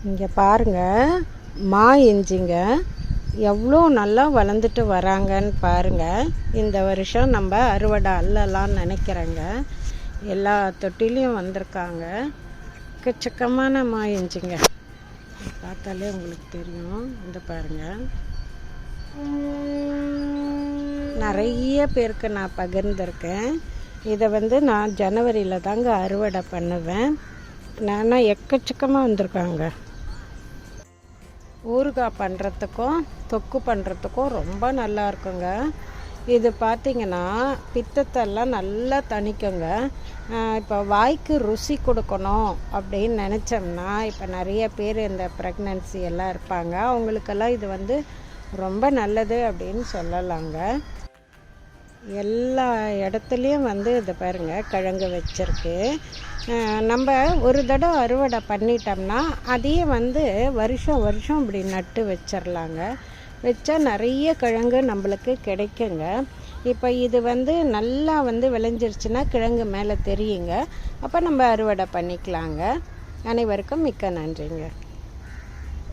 இங்கே பாருங்கள், மா இஞ்சிங்க எவ்வளோ நல்லா வளர்ந்துட்டு வராங்கன்னு பாருங்கள். இந்த வருஷம் நம்ம அறுவடை அல்லலான்னு நினைக்கிறேங்க. எல்லா தொட்டிலையும் வந்திருக்காங்க. எக்கச்சக்கமான மா இஞ்சிங்க பார்த்தாலே உங்களுக்கு தெரியும். இந்த பாருங்கள், நிறைய பேருக்கு நான் பகிர்ந்திருக்கேன். இதை நான் ஜனவரியில் தாங்க அறுவடை பண்ணுவேன். நான் எக்கச்சக்கமாக வந்திருக்காங்க. ஊறுகாய் பண்ணுறதுக்கும் தொக்கு பண்ணுறதுக்கும் ரொம்ப நல்லா இருக்குங்க. இது பார்த்திங்கன்னா பித்தத்தெல்லாம் நல்லா தணிக்குங்க. இப்போ வாய்க்கு ருசி கொடுக்கணும் அப்படின்னு நினச்சோம்னா, இப்போ நிறைய பேர் இந்த ப்ரெக்னன்சி எல்லாம் இருப்பாங்க, அவங்களுக்கெல்லாம் இது ரொம்ப நல்லது அப்படின்னு சொல்லலாங்க. எல்லா இடத்துலையும் இதை பாருங்கள், கிழங்கு வச்சுருக்கு. நம்ம ஒரு தடவை அறுவடை பண்ணிட்டோம்னா அதையே வருஷம் வருஷம் இப்படி நட்டு வச்சிடலாங்க. வச்சா நிறைய கிழங்கு நம்மளுக்கு கிடைக்குங்க. இப்போ இது நல்லா விளைஞ்சிருச்சுன்னா கிழங்கு மேலே தெரியுங்க. அப்போ நம்ம அறுவடை பண்ணிக்கலாங்க. அனைவருக்கும் மிக்க நன்றிங்க.